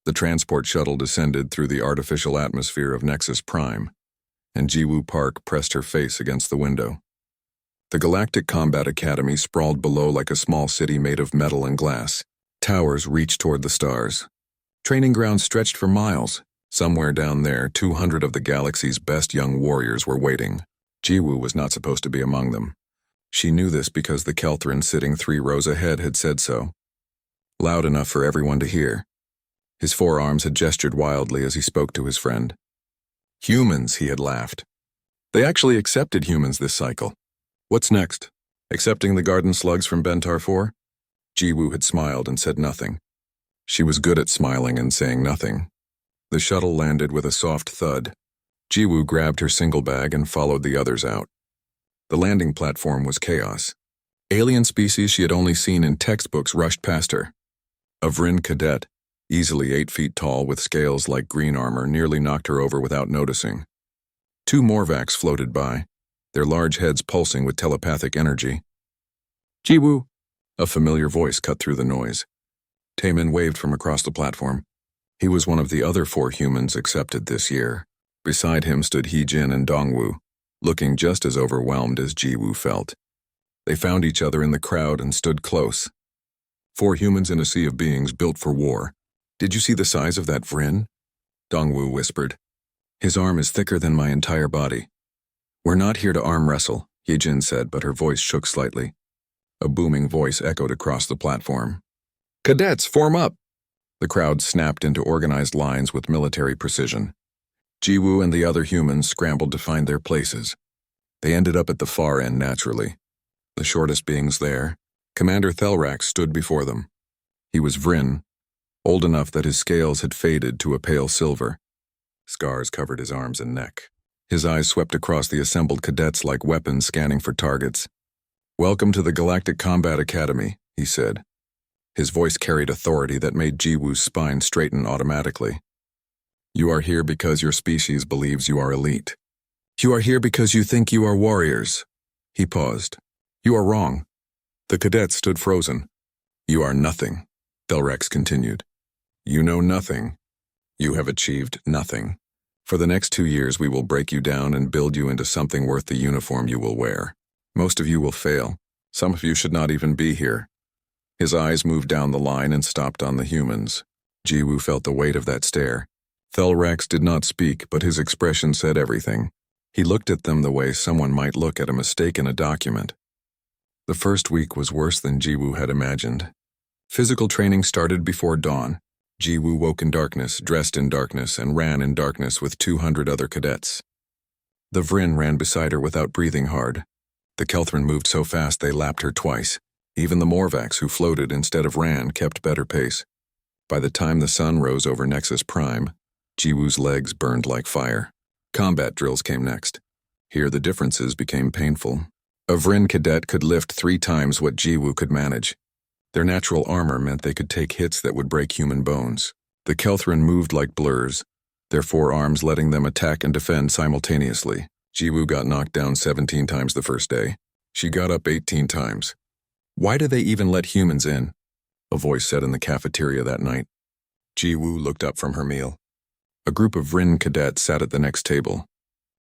The transport shuttle descended through the artificial atmosphere of Nexus Prime, and Jiwoo Park pressed her face against the window. The Galactic Combat Academy sprawled below like a small city made of metal and glass. Towers reached toward the stars. Training grounds stretched for miles. Somewhere down there, 200 of the galaxy's best young warriors were waiting. Jiwoo was not supposed to be among them. She knew this because the Kelthran sitting 3 rows ahead had said so. Loud enough for everyone to hear. His forearms had gestured wildly as he spoke to his friend. Humans, he had laughed. They actually accepted humans this cycle. What's next? Accepting the garden slugs from Bentar 4? Jiwoo had smiled and said nothing. She was good at smiling and saying nothing. The shuttle landed with a soft thud. Jiwoo grabbed her single bag and followed the others out. The landing platform was chaos. Alien species she had only seen in textbooks rushed past her. A Vryn cadet, easily 8 feet tall with scales like green armor, nearly knocked her over without noticing. 2 Morvacs floated by, their large heads pulsing with telepathic energy. Jiwoo! A familiar voice cut through the noise. Taemin waved from across the platform. He was one of the other 4 humans accepted this year. Beside him stood Heejin and Dongwoo, looking just as overwhelmed as Jiwoo felt. They found each other in the crowd and stood close. 4 humans in a sea of beings built for war. Did you see the size of that Vryn? Dongwoo whispered. His arm is thicker than my entire body. We're not here to arm wrestle, Heejin said, but her voice shook slightly. A booming voice echoed across the platform. Cadets, form up! The crowd snapped into organized lines with military precision. Jiwoo and the other humans scrambled to find their places. They ended up at the far end naturally. The shortest beings there, Commander Thelrax, stood before them. He was Vryn, old enough that his scales had faded to a pale silver. Scars covered his arms and neck. His eyes swept across the assembled cadets like weapons scanning for targets. Welcome to the Galactic Combat Academy, he said. His voice carried authority that made Jiwoo's spine straighten automatically. You are here because your species believes you are elite. You are here because you think you are warriors. He paused. You are wrong. The cadets stood frozen. You are nothing, Thelrax continued. You know nothing. You have achieved nothing. For the next 2 years we will break you down and build you into something worth the uniform you will wear. Most of you will fail. Some of you should not even be here. His eyes moved down the line and stopped on the humans. Jiwoo felt the weight of that stare. Thelrax did not speak, but his expression said everything. He looked at them the way someone might look at a mistake in a document. The first week was worse than Jiwoo had imagined. Physical training started before dawn. Jiwoo woke in darkness, dressed in darkness, and ran in darkness with 200 other cadets. The Vryn ran beside her without breathing hard. The Kelthran moved so fast they lapped her twice. Even the Morvacs, who floated instead of ran, kept better pace. By the time the sun rose over Nexus Prime, Jiwoo's legs burned like fire. Combat drills came next. Here the differences became painful. A Vryn cadet could lift 3 times what Jiwoo could manage. Their natural armor meant they could take hits that would break human bones. The Kelthran moved like blurs, their 4 arms letting them attack and defend simultaneously. Jiwoo got knocked down 17 times the first day. She got up 18 times. Why do they even let humans in? A voice said in the cafeteria that night. Jiwoo looked up from her meal. A group of Vryn cadets sat at the next table.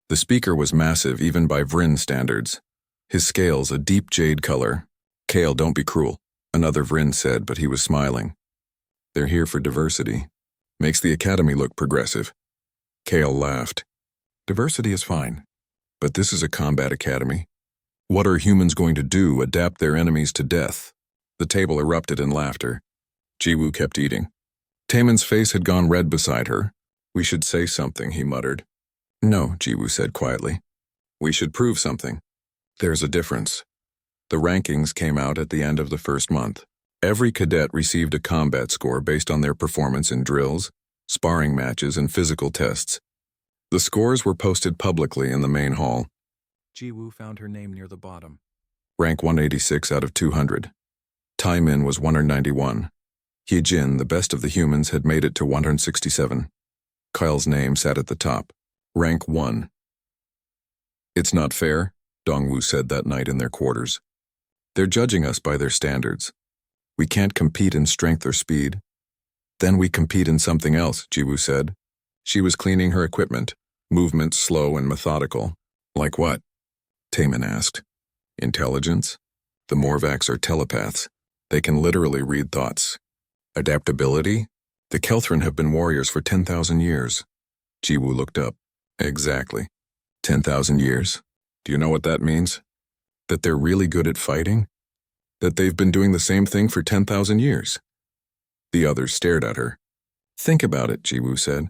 The speaker was massive even by Vryn standards. His scales a deep jade color. Kale, don't be cruel, another Vryn said, but he was smiling. They're here for diversity. Makes the academy look progressive. Kale laughed. Diversity is fine, but this is a combat academy. What are humans going to do, adapt their enemies to death? The table erupted in laughter. Jiwoo kept eating. Taemin's face had gone red beside her. We should say something, he muttered. No, Jiwoo said quietly. We should prove something. There's a difference. The rankings came out at the end of the first month. Every cadet received a combat score based on their performance in drills, sparring matches, and physical tests. The scores were posted publicly in the main hall. Jiwoo found her name near the bottom. Rank 186 out of 200. Taemin was 191. Heejin, the best of the humans, had made it to 167. Kyle's name sat at the top. Rank 1. It's not fair, Dongwoo said that night in their quarters. They're judging us by their standards. We can't compete in strength or speed. Then we compete in something else, Jiwoo said. She was cleaning her equipment, movements slow and methodical. Like what? Taemin asked. Intelligence? The Morvacs are telepaths. They can literally read thoughts. Adaptability? The Kelthran have been warriors for 10,000 years. Jiwoo looked up. Exactly. 10,000 years. Do you know what that means? That they're really good at fighting? That they've been doing the same thing for 10,000 years? The others stared at her. Think about it, Jiwoo said.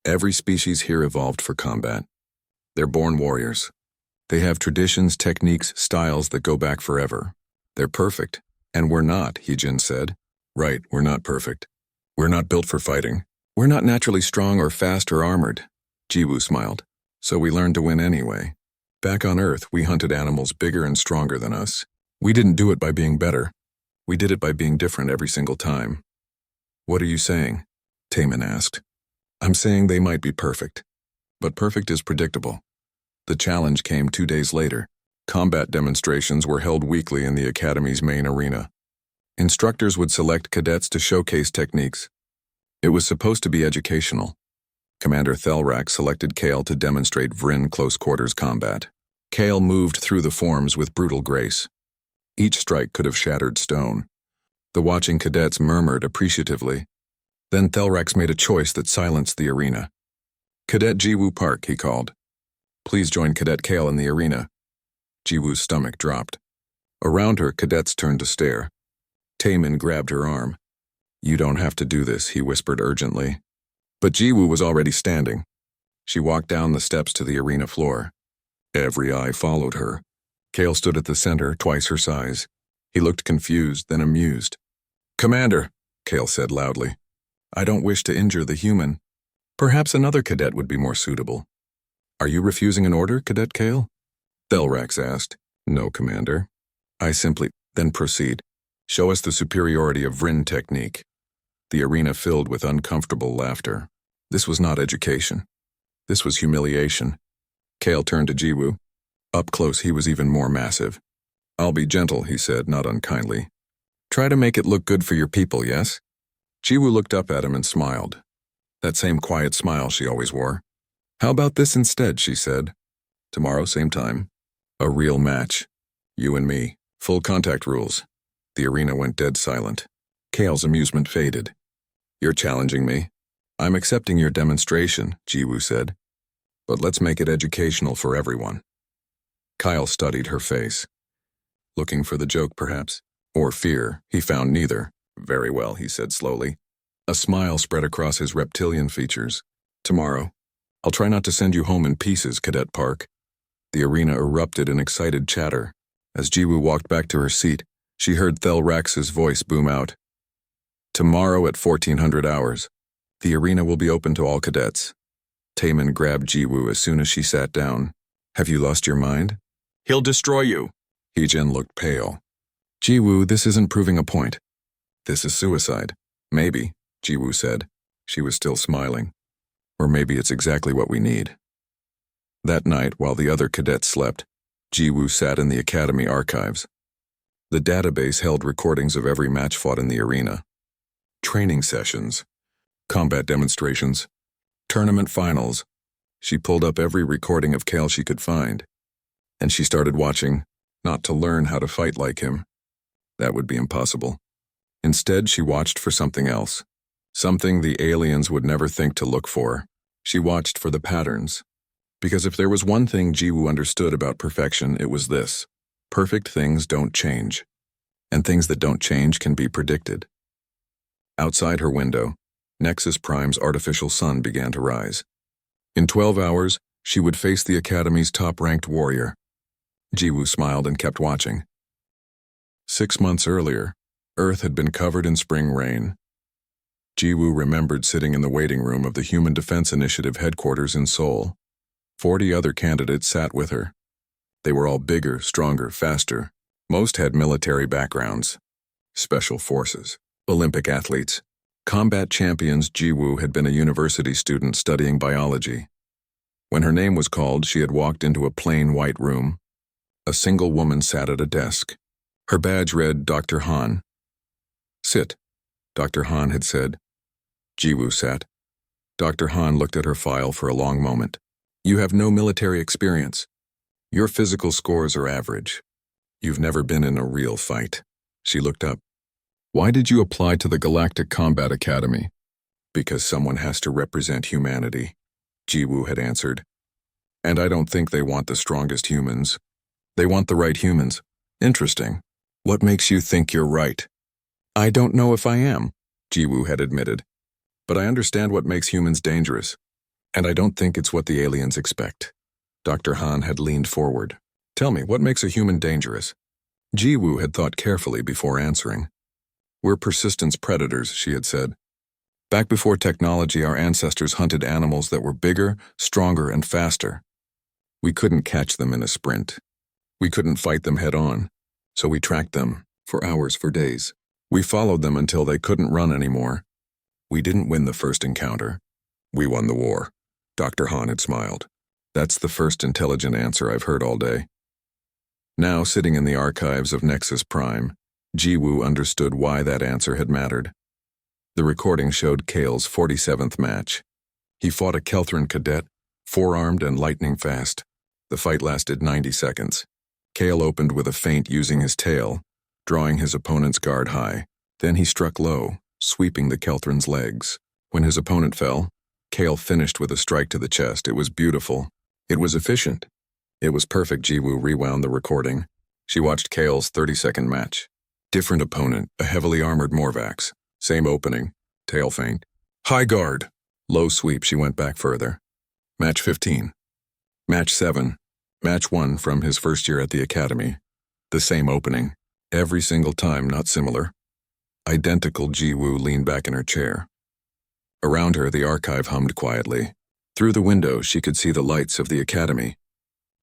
Every species here evolved for combat. They're born warriors. They have traditions, techniques, styles that go back forever. They're perfect. And we're not, Heejin said. Right, we're not perfect. We're not built for fighting. We're not naturally strong or fast or armored. Jiwoo smiled. So we learned to win anyway. Back on Earth, we hunted animals bigger and stronger than us. We didn't do it by being better. We did it by being different every single time. What are you saying? Taemin asked. I'm saying they might be perfect. But perfect is predictable. The challenge came 2 days later. Combat demonstrations were held weekly in the Academy's main arena. Instructors would select cadets to showcase techniques. It was supposed to be educational. Commander Thelrak selected Kale to demonstrate Vryn close-quarters combat. Kale moved through the forms with brutal grace. Each strike could have shattered stone. The watching cadets murmured appreciatively. Then Thelrax made a choice that silenced the arena. Cadet Jiwoo Park, he called. Please join Cadet Kale in the arena. Jiwoo's stomach dropped. Around her, cadets turned to stare. Taemin grabbed her arm. You don't have to do this, he whispered urgently. But Jiwoo was already standing. She walked down the steps to the arena floor. Every eye followed her. Kale stood at the center, twice her size. He looked confused, then amused. Commander, Kale said loudly. I don't wish to injure the human. Perhaps another cadet would be more suitable. Are you refusing an order, Cadet Kale? Thelrax asked. No, Commander. I simply... Then proceed. Show us the superiority of Vryn technique. The arena filled with uncomfortable laughter. This was not education. This was humiliation. Kale turned to Jiwoo. Up close, he was even more massive. I'll be gentle, he said, not unkindly. Try to make it look good for your people, yes? Jiwoo looked up at him and smiled. That same quiet smile she always wore. How about this instead, she said. Tomorrow, same time. A real match. You and me. Full contact rules. The arena went dead silent. Kale's amusement faded. You're challenging me. I'm accepting your demonstration, Jiwoo said. But let's make it educational for everyone. Kyle studied her face. Looking for the joke, perhaps? Or fear? He found neither. Very well, he said slowly. A smile spread across his reptilian features. Tomorrow. I'll try not to send you home in pieces, Cadet Park. The arena erupted in excited chatter. As Jiwoo walked back to her seat, she heard Thelrax's voice boom out. Tomorrow at 1400 hours. The arena will be open to all cadets. Taemin grabbed Jiwoo as soon as she sat down. Have you lost your mind? He'll destroy you. Heejin looked pale. Jiwoo, this isn't proving a point. This is suicide. Maybe, Jiwoo said. She was still smiling. Or maybe it's exactly what we need. That night, while the other cadets slept, Jiwoo sat in the Academy archives. The database held recordings of every match fought in the arena. Training sessions, combat demonstrations, tournament finals. She pulled up every recording of Kale she could find. And she started watching, not to learn how to fight like him. That would be impossible. Instead, she watched for something else. Something the aliens would never think to look for. She watched for the patterns. Because if there was one thing Jiwoo understood about perfection, it was this. Perfect things don't change. And things that don't change can be predicted. Outside her window, Nexus Prime's artificial sun began to rise. In 12 hours, she would face the Academy's top-ranked warrior. Jiwoo smiled and kept watching. 6 months earlier, Earth had been covered in spring rain. Jiwoo remembered sitting in the waiting room of the Human Defense Initiative headquarters in Seoul. 40 other candidates sat with her. They were all bigger, stronger, faster. Most had military backgrounds. Special forces, Olympic athletes, combat champions. Jiwoo had been a university student studying biology. When her name was called, she had walked into a plain white room. A single woman sat at a desk. Her badge read Dr. Han. Sit, Dr. Han had said. Jiwoo sat. Dr. Han looked at her file for a long moment. You have no military experience. Your physical scores are average. You've never been in a real fight. She looked up. Why did you apply to the Galactic Combat Academy? Because someone has to represent humanity, Jiwoo had answered. And I don't think they want the strongest humans. They want the right humans. Interesting. What makes you think you're right? I don't know if I am, Jiwoo had admitted. But I understand what makes humans dangerous. And I don't think it's what the aliens expect. Dr. Han had leaned forward. Tell me, what makes a human dangerous? Jiwoo had thought carefully before answering. We're persistence predators, she had said. Back before technology, our ancestors hunted animals that were bigger, stronger, and faster. We couldn't catch them in a sprint. We couldn't fight them head-on, so we tracked them, for hours, for days. We followed them until they couldn't run anymore. We didn't win the first encounter. We won the war. Dr. Han had smiled. That's the first intelligent answer I've heard all day. Now, sitting in the archives of Nexus Prime, Jiwoo understood why that answer had mattered. The recording showed Kale's 47th match. He fought a Kelthran cadet, four-armed and lightning fast. The fight lasted 90 seconds. Kale opened with a feint using his tail, drawing his opponent's guard high. Then he struck low, sweeping the Kelthran's legs. When his opponent fell, Kale finished with a strike to the chest. It was beautiful. It was efficient. It was perfect. Jiwoo rewound the recording. She watched Kale's 30-second match. Different opponent, a heavily armored Morvax. Same opening, tail feint. High guard. Low sweep. She went back further. Match 15. Match 7. Match 1 from his first year at the academy. The same opening. Every single time, not similar. Identical. Jiwoo leaned back in her chair. Around her, the archive hummed quietly. Through the window, she could see the lights of the academy.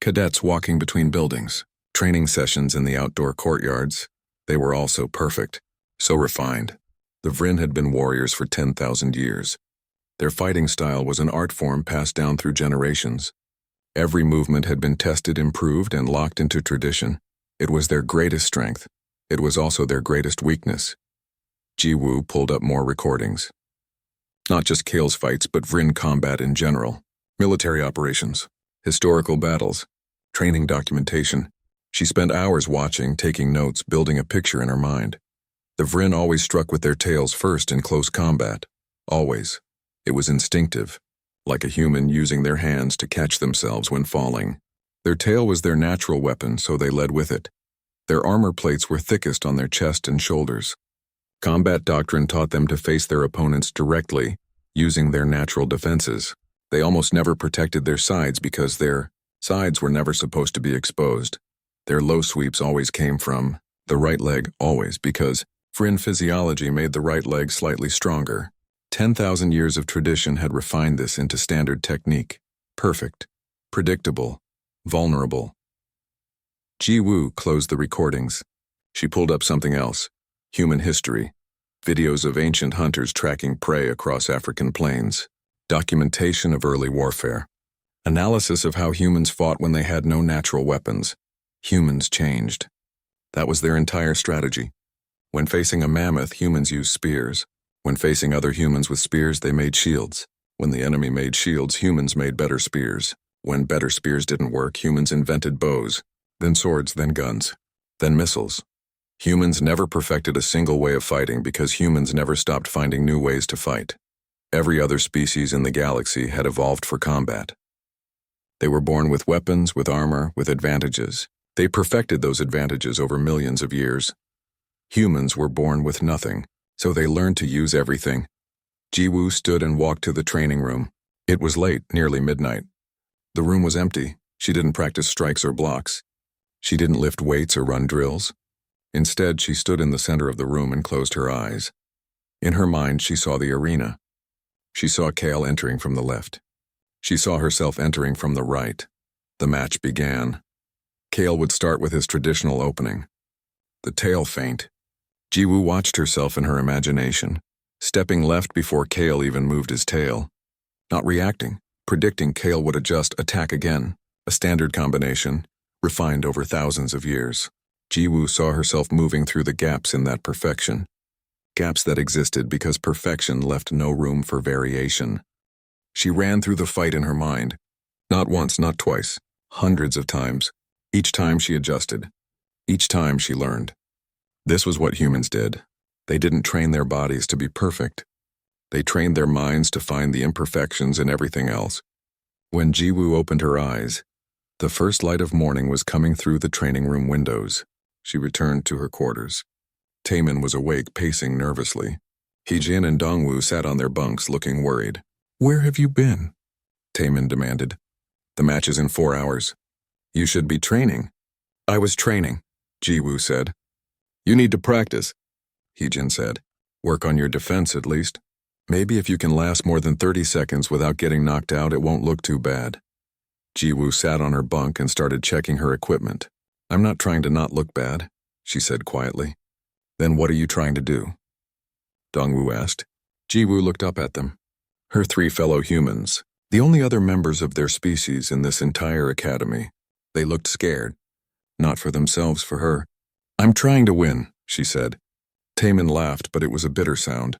Cadets walking between buildings, training sessions in the outdoor courtyards. They were all so perfect, so refined. The Vryn had been warriors for 10,000 years. Their fighting style was an art form passed down through generations. Every movement had been tested, improved, and locked into tradition. It was their greatest strength. It was also their greatest weakness. Jiwoo pulled up more recordings. Not just Kale's fights, but Vryn combat in general. Military operations, historical battles, training documentation. She spent hours watching, taking notes, building a picture in her mind. The Vryn always struck with their tails first in close combat. Always. It was instinctive, like a human using their hands to catch themselves when falling. Their tail was their natural weapon, so they led with it. Their armor plates were thickest on their chest and shoulders. Combat doctrine taught them to face their opponents directly, using their natural defenses. They almost never protected their sides because their sides were never supposed to be exposed. Their low sweeps always came from the right leg, always, because Vryn physiology made the right leg slightly stronger. 10,000 years of tradition had refined this into standard technique. Perfect, predictable, vulnerable. Jiwoo closed the recordings. She pulled up something else. Human history. Videos of ancient hunters tracking prey across African plains. Documentation of early warfare. Analysis of how humans fought when they had no natural weapons. Humans changed. That was their entire strategy. When facing a mammoth, humans used spears. When facing other humans with spears, they made shields. When the enemy made shields, humans made better spears. When better spears didn't work, humans invented bows, then swords, then guns, then missiles. Humans never perfected a single way of fighting because humans never stopped finding new ways to fight. Every other species in the galaxy had evolved for combat. They were born with weapons, with armor, with advantages. They perfected those advantages over millions of years. Humans were born with nothing, so they learned to use everything. Jiwoo stood and walked to the training room. It was late, nearly midnight. The room was empty. She didn't practice strikes or blocks. She didn't lift weights or run drills. Instead, she stood in the center of the room and closed her eyes. In her mind, she saw the arena. She saw Kale entering from the left. She saw herself entering from the right. The match began. Kale would start with his traditional opening. The tail feint. Jiwoo watched herself in her imagination, stepping left before Kale even moved his tail. Not reacting, predicting Kale would adjust, attack again. A standard combination, refined over thousands of years. Jiwoo saw herself moving through the gaps in that perfection. gaps that existed because perfection left no room for variation. She ran through the fight in her mind. Not once, not twice, hundreds of times. Each time she adjusted. Each time she learned. This was what humans did. They didn't train their bodies to be perfect. They trained their minds to find the imperfections in everything else. When Jiwoo opened her eyes, the first light of morning was coming through the training room windows. She returned to her quarters. Taemin was awake, pacing nervously. Heejin and Dongwoo sat on their bunks, looking worried. "Where have you been?" Taemin demanded. "The match is in 4 hours. You should be training." "I was training," Jiwoo said. "You need to practice," Heejin said. "Work on your defense at least. Maybe if you can last more than 30 seconds without getting knocked out, it won't look too bad." Jiwoo sat on her bunk and started checking her equipment. "I'm not trying to not look bad," she said quietly. "Then what are you trying to do?" Dongwoo asked. Jiwoo looked up at them. Her 3 fellow humans, the only other members of their species in this entire academy. They looked scared. Not for themselves, for her. "I'm trying to win," she said. Taemin laughed, but it was a bitter sound.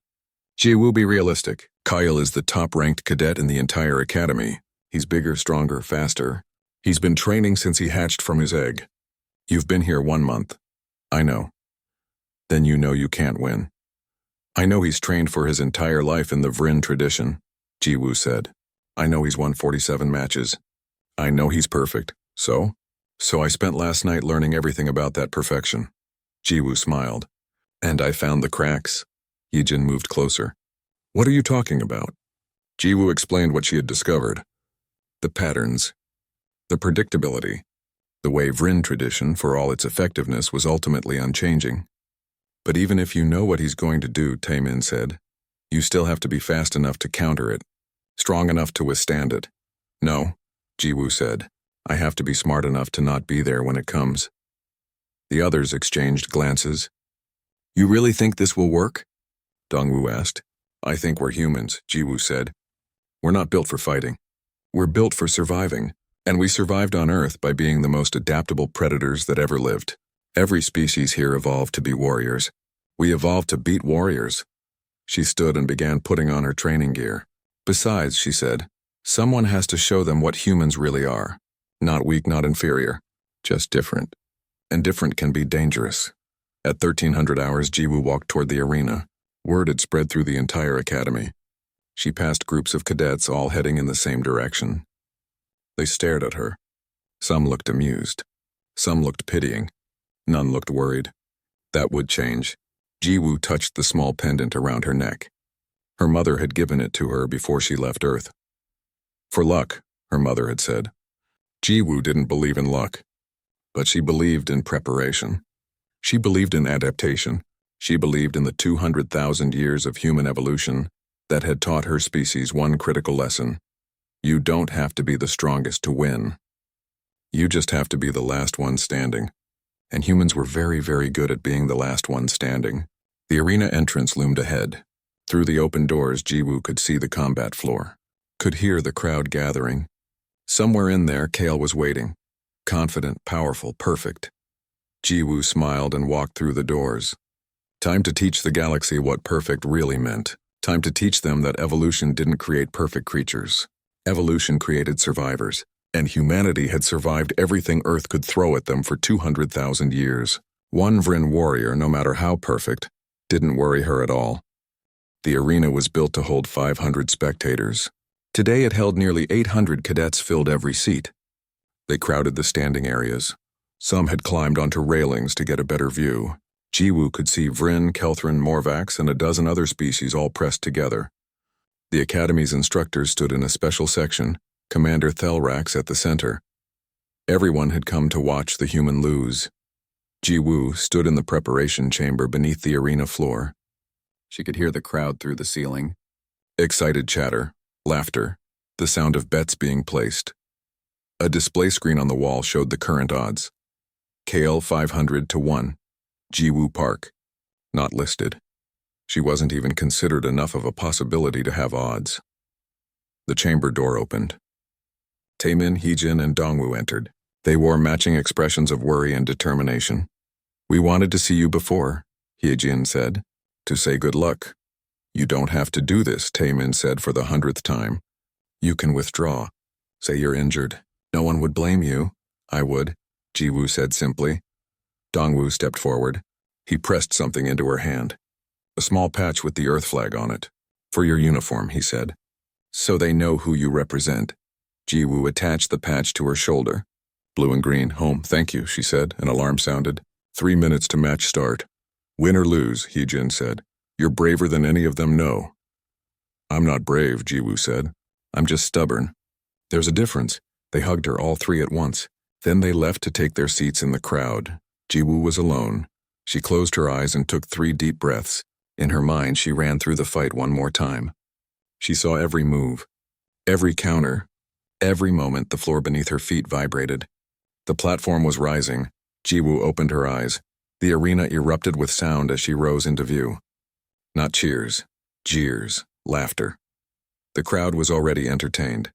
"Jiwoo, be realistic. Kyle is the top-ranked cadet in the entire academy. He's bigger, stronger, faster. He's been training since he hatched from his egg. You've been here 1 month. I know. Then you know you can't win." "I know he's trained for his entire life in the Vrin tradition," Jiwoo said. "I know he's won 47 matches. I know he's perfect. So I spent last night learning everything about that perfection." Jiwoo smiled. "And I found the cracks." Heejin moved closer. "What are you talking about?" Jiwoo explained what she had discovered. The patterns. The predictability. The way Vrin tradition, for all its effectiveness, was ultimately unchanging. "But even if you know what he's going to do," Taemin said, "you still have to be fast enough to counter it. Strong enough to withstand it." "No," Jiwoo said. "I have to be smart enough to not be there when it comes." The others exchanged glances. "You really think this will work?" Dongwoo asked. "I think we're humans," Jiwoo said. "We're not built for fighting. We're built for surviving, and we survived on Earth by being the most adaptable predators that ever lived. Every species here evolved to be warriors. We evolved to beat warriors." She stood and began putting on her training gear. "Besides," she said, "someone has to show them what humans really are. Not weak, not inferior. Just different. And different can be dangerous." At 1300 hours, Jiwoo walked toward the arena. Word had spread through the entire academy. She passed groups of cadets all heading in the same direction. They stared at her. Some looked amused. Some looked pitying. None looked worried. That would change. Jiwoo touched the small pendant around her neck. Her mother had given it to her before she left Earth. "For luck," her mother had said. Jiwoo didn't believe in luck, but she believed in preparation. She believed in adaptation. She believed in the 200,000 years of human evolution that had taught her species one critical lesson. You don't have to be the strongest to win. You just have to be the last one standing. And humans were very, very good at being the last one standing. The arena entrance loomed ahead. Through the open doors, Jiwoo could see the combat floor, could hear the crowd gathering. Somewhere in there, Kale was waiting. Confident, powerful, perfect. Jiwoo smiled and walked through the doors. Time to teach the galaxy what perfect really meant. Time to teach them that evolution didn't create perfect creatures. Evolution created survivors, and humanity had survived everything Earth could throw at them for 200,000 years. One Vrin warrior, no matter how perfect, didn't worry her at all. The arena was built to hold 500 spectators. Today it held nearly 800 cadets filled every seat. They crowded the standing areas. Some had climbed onto railings to get a better view. Jiwoo could see Vrin, Kelthrin, Morvax, and a dozen other species all pressed together. The Academy's instructors stood in a special section, Commander Thelrax at the center. Everyone had come to watch the human lose. Jiwoo stood in the preparation chamber beneath the arena floor. She could hear the crowd through the ceiling. Excited chatter, laughter, the sound of bets being placed. A display screen on the wall showed the current odds. Kale 500 to 1. Jiwoo Park. Not listed. She wasn't even considered enough of a possibility to have odds. The chamber door opened. Taemin, Heejin, and Dongwoo entered. They wore matching expressions of worry and determination. "We wanted to see you before," Heejin said. to say good luck. You don't have to do this, Taemin said for the 100th time. You can withdraw. Say you're injured. No one would blame you. I would, Jiwoo said simply. Dongwoo stepped forward. He pressed something into her hand. A small patch with the Earth flag on it. For your uniform, he said. So they know who you represent. Jiwoo attached the patch to her shoulder. Blue and green, home, thank you, she said. An alarm sounded. 3 minutes to match start. Win or lose, Heejin said. You're braver than any of them know. I'm not brave, Jiwoo said. I'm just stubborn. There's a difference. They hugged her, all three at once. Then they left to take their seats in the crowd. Jiwoo was alone. She closed her eyes and took 3 deep breaths. In her mind, she ran through the fight one more time. She saw every move, every counter. Every moment, the floor beneath her feet vibrated. The platform was rising. Jiwoo opened her eyes. The arena erupted with sound as she rose into view. Not cheers, jeers, laughter. The crowd was already entertained.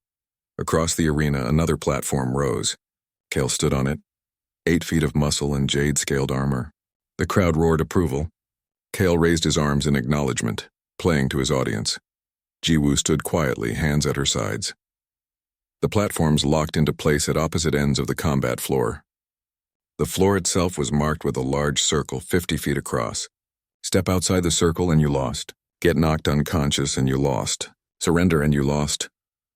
Across the arena, another platform rose. Kale stood on it. 8 feet of muscle and jade-scaled armor. The crowd roared approval. Kale raised his arms in acknowledgement, playing to his audience. Jiwoo stood quietly, hands at her sides. The platforms locked into place at opposite ends of the combat floor. The floor itself was marked with a large circle 50 feet across. Step outside the circle and you lost. Get knocked unconscious and you lost. Surrender and you lost.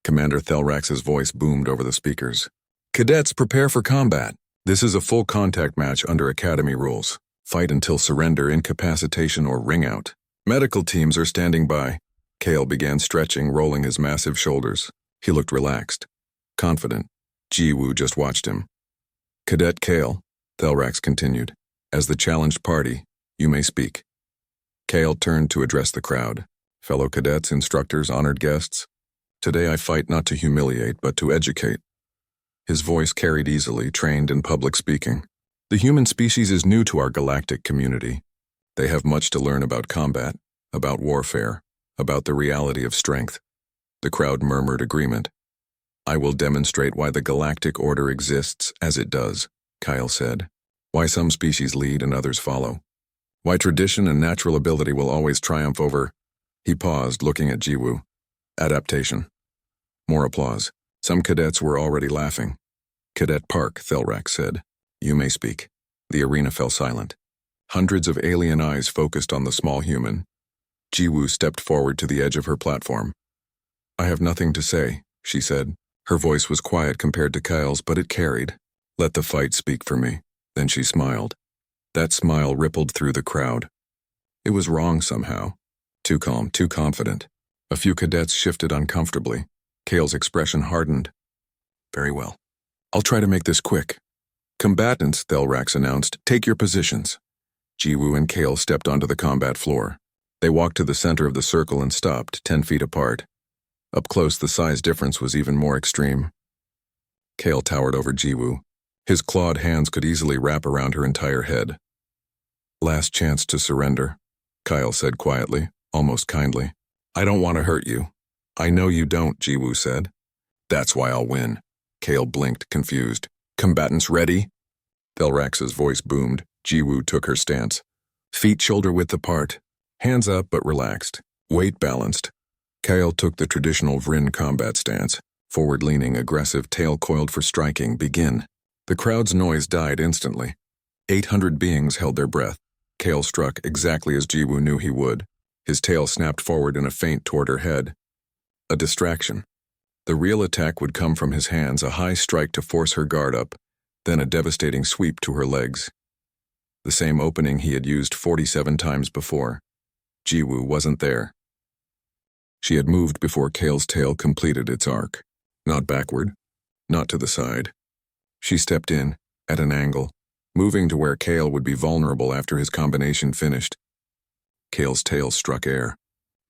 Commander Thelrax's voice boomed over the speakers. Cadets, prepare for combat. This is a full contact match under Academy rules. Fight until surrender, incapacitation, or ring out. Medical teams are standing by. Kale began stretching, rolling his massive shoulders. He looked relaxed, confident. Jiwoo just watched him. Cadet Kale, Thelrax continued. As the challenged party, you may speak. Kale turned to address the crowd. Fellow cadets, instructors, honored guests. Today I fight not to humiliate, but to educate. His voice carried easily, trained in public speaking. The human species is new to our galactic community. They have much to learn about combat, about warfare, about the reality of strength. The crowd murmured agreement. I will demonstrate why the galactic order exists as it does, Kyle said. Why some species lead and others follow. Why tradition and natural ability will always triumph over. He paused, looking at Jiwoo. Adaptation. More applause. Some cadets were already laughing. Cadet Park, Thelrax said. You may speak. The arena fell silent. Hundreds of alien eyes focused on the small human. Jiwoo stepped forward to the edge of her platform. I have nothing to say, she said. Her voice was quiet compared to Kyle's, but it carried. Let the fight speak for me. Then she smiled. That smile rippled through the crowd. It was wrong somehow. Too calm, too confident. A few cadets shifted uncomfortably. Kale's expression hardened. Very well. I'll try to make this quick. Combatants, Thelrax announced, take your positions. Jiwoo and Kale stepped onto the combat floor. They walked to the center of the circle and stopped, 10 feet apart. Up close, the size difference was even more extreme. Kale towered over Jiwoo. His clawed hands could easily wrap around her entire head. Last chance to surrender, Kyle said quietly, almost kindly. I don't want to hurt you. I know you don't, Jiwoo said. That's why I'll win. Kale blinked, confused. Combatants ready? Thelrax's voice boomed. Jiwoo took her stance. Feet shoulder-width apart. Hands up but relaxed. Weight balanced. Kyle took the traditional Vrin combat stance. Forward-leaning, aggressive, tail coiled for striking. Begin. The crowd's noise died instantly. 800 beings held their breath. Kale struck exactly as Jiwoo knew he would. His tail snapped forward in a feint toward her head. A distraction. The real attack would come from his hands, a high strike to force her guard up, then a devastating sweep to her legs. The same opening he had used 47 times before. Jiwoo wasn't there. She had moved before Kale's tail completed its arc. Not backward, not to the side. She stepped in, at an angle, moving to where Kale would be vulnerable after his combination finished. Kale's tail struck air.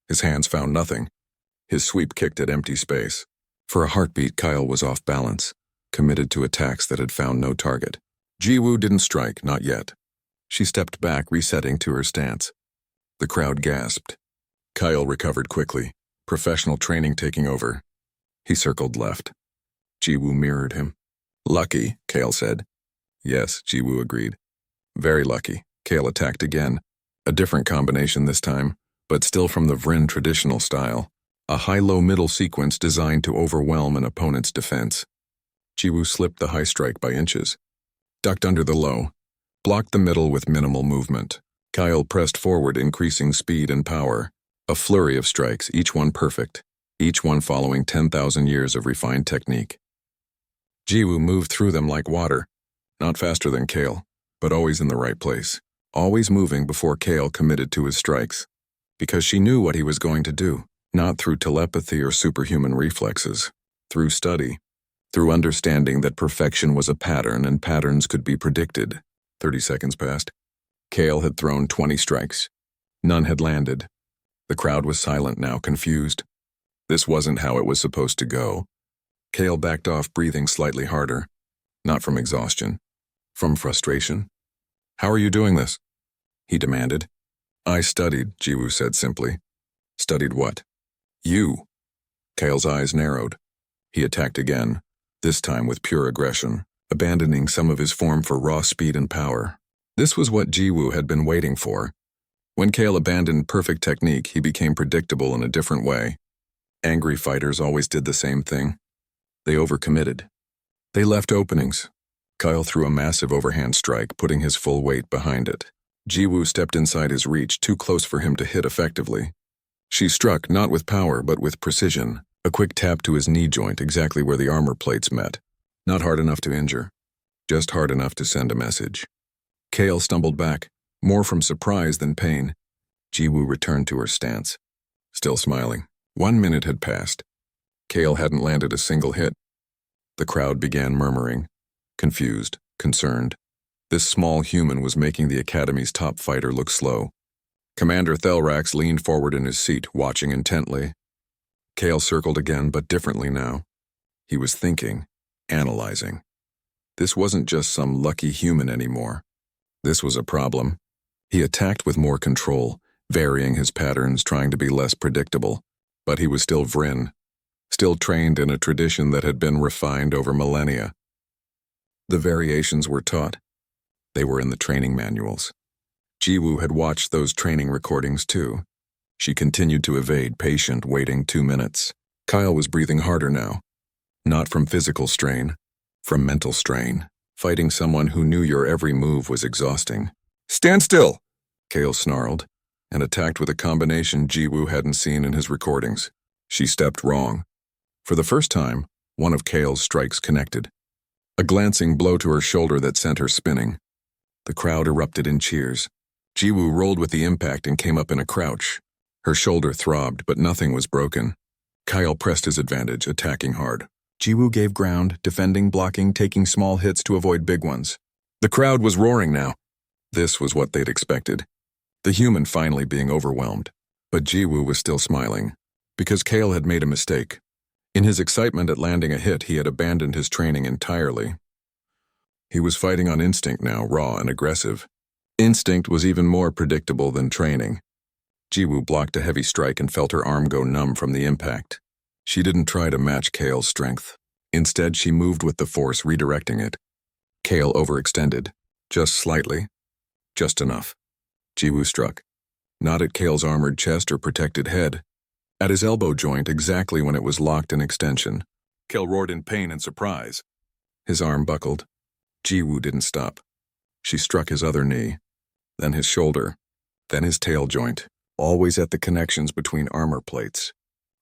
His hands found nothing. His sweep kicked at empty space. For a heartbeat, Kyle was off balance, committed to attacks that had found no target. Jiwoo didn't strike, not yet. She stepped back, resetting to her stance. The crowd gasped. Kyle recovered quickly, professional training taking over. He circled left. Jiwoo mirrored him. Lucky, Kale said. Yes, Jiwoo agreed. Very lucky. Kale attacked again. A different combination this time, but still from the Vryn traditional style. A high-low middle sequence designed to overwhelm an opponent's defense. Jiwoo slipped the high strike by inches, ducked under the low, blocked the middle with minimal movement. Kyle pressed forward, increasing speed and power. A flurry of strikes, each one perfect, each one following 10,000 years of refined technique. Jiwoo moved through them like water, not faster than Kale, but always in the right place, always moving before Kale committed to his strikes, because she knew what he was going to do, not through telepathy or superhuman reflexes, through study, through understanding that perfection was a pattern and patterns could be predicted. 30 seconds passed. Kale had thrown 20 strikes. None had landed. The crowd was silent now, confused. This wasn't how it was supposed to go. Kale backed off, breathing slightly harder. Not from exhaustion. From frustration. "How are you doing this?" he demanded. "I studied," Jiwoo said simply. "Studied what?" "You." Kale's eyes narrowed. He attacked again, this time with pure aggression, abandoning some of his form for raw speed and power. This was what Jiwoo had been waiting for. When Kale abandoned perfect technique, he became predictable in a different way. Angry fighters always did the same thing. They overcommitted. They left openings. Kyle threw a massive overhand strike, putting his full weight behind it. Jiwoo stepped inside his reach, too close for him to hit effectively. She struck, not with power, but with precision. A quick tap to his knee joint, exactly where the armor plates met. Not hard enough to injure, just hard enough to send a message. Kale stumbled back, more from surprise than pain. Jiwoo returned to her stance, still smiling. 1 minute had passed. Kale hadn't landed a single hit. The crowd began murmuring, confused, concerned. This small human was making the Academy's top fighter look slow. Commander Thelrax leaned forward in his seat, watching intently. Kale circled again, but differently now. He was thinking, analyzing. This wasn't just some lucky human anymore. This was a problem. He attacked with more control, varying his patterns, trying to be less predictable. But he was still Vryn, still trained in a tradition that had been refined over millennia. The variations were taught. They were in the training manuals. Jiwoo had watched those training recordings too. She continued to evade, patient, waiting 2 minutes. Kyle was breathing harder now. Not from physical strain, from mental strain. Fighting someone who knew your every move was exhausting. "Stand still!" Kale snarled, and attacked with a combination Jiwoo hadn't seen in his recordings. She stepped wrong. For the first time, one of Kale's strikes connected. A glancing blow to her shoulder that sent her spinning. The crowd erupted in cheers. Jiwoo rolled with the impact and came up in a crouch. Her shoulder throbbed, but nothing was broken. Kyle pressed his advantage, attacking hard. Jiwoo gave ground, defending, blocking, taking small hits to avoid big ones. The crowd was roaring now. This was what they'd expected. The human finally being overwhelmed. But Jiwoo was still smiling, because Kale had made a mistake. In his excitement at landing a hit, he had abandoned his training entirely. He was fighting on instinct now, raw and aggressive. Instinct was even more predictable than training. Jiwoo blocked a heavy strike and felt her arm go numb from the impact. She didn't try to match Kale's strength. Instead, she moved with the force, redirecting it. Kale overextended, just slightly, just enough. Jiwoo struck, not at Kale's armored chest or protected head, at his elbow joint exactly when it was locked in extension. Kale roared in pain and surprise. His arm buckled. Jiwoo didn't stop. She struck his other knee, then his shoulder, then his tail joint, always at the connections between armor plates.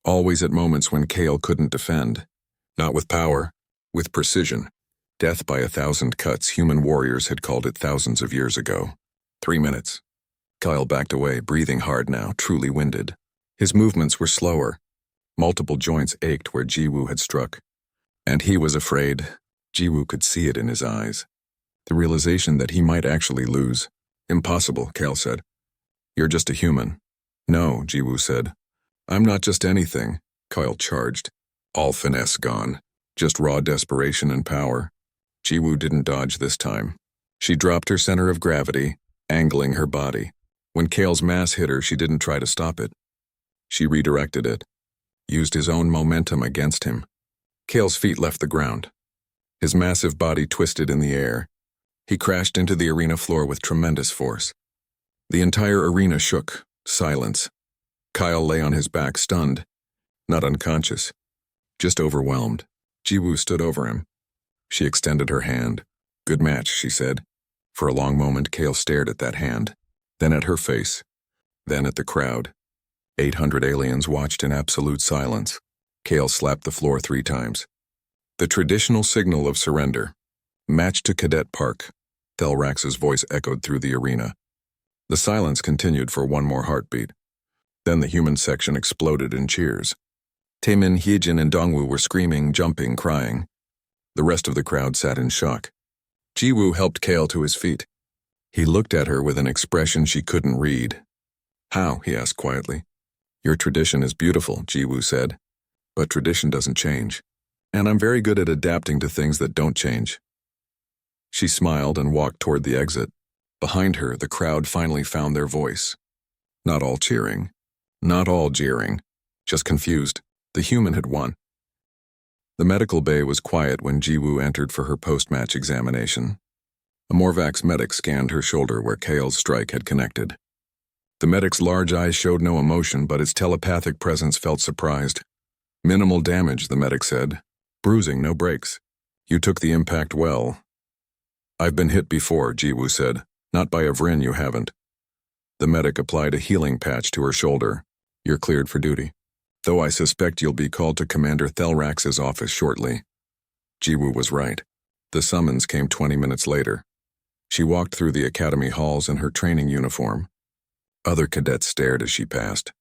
Always at moments when Kale couldn't defend. Not with power, with precision. Death by 1,000 cuts, human warriors had called it thousands of years ago. 3 minutes. Kyle backed away, breathing hard now, truly winded. His movements were slower. Multiple joints ached where Jiwoo had struck. And he was afraid. Jiwoo could see it in his eyes. The realization that he might actually lose. "Impossible," Kale said. "You're just a human." "No," Jiwoo said. "I'm not just anything," Kyle charged. All finesse gone. Just raw desperation and power. Jiwoo didn't dodge this time. She dropped her center of gravity, angling her body. When Kale's mass hit her, she didn't try to stop it. She redirected it, used his own momentum against him. Kale's feet left the ground. His massive body twisted in the air. He crashed into the arena floor with tremendous force. The entire arena shook. Silence. Kyle lay on his back, stunned. Not unconscious. Just overwhelmed. Jiwoo stood over him. She extended her hand. Good match, she said. For a long moment, Kale stared at that hand. Then at her face. Then at the crowd. 800 aliens watched in absolute silence. Kale slapped the floor 3 times. The traditional signal of surrender. Match to Cadet Park. Thelrax's voice echoed through the arena. The silence continued for one more heartbeat. Then the human section exploded in cheers. Taemin, Hyejin, and Dongwoo were screaming, jumping, crying. The rest of the crowd sat in shock. Jiwoo helped Kale to his feet. He looked at her with an expression she couldn't read. How? He asked quietly. Your tradition is beautiful, Jiwoo said. But tradition doesn't change. And I'm very good at adapting to things that don't change. She smiled and walked toward the exit. Behind her, the crowd finally found their voice. Not all cheering. Not all jeering. Just confused. The human had won. The medical bay was quiet when Jiwoo entered for her post-match examination. A Morvax medic scanned her shoulder where Kale's strike had connected. The medic's large eyes showed no emotion, but its telepathic presence felt surprised. Minimal damage, the medic said. Bruising, no breaks. You took the impact well. I've been hit before, Jiwoo said. Not by a Vrin, you haven't. The medic applied a healing patch to her shoulder. You're cleared for duty. Though I suspect you'll be called to Commander Thelrax's office shortly. Jiwoo was right. The summons came 20 minutes later. She walked through the academy halls in her training uniform. Other cadets stared as she passed.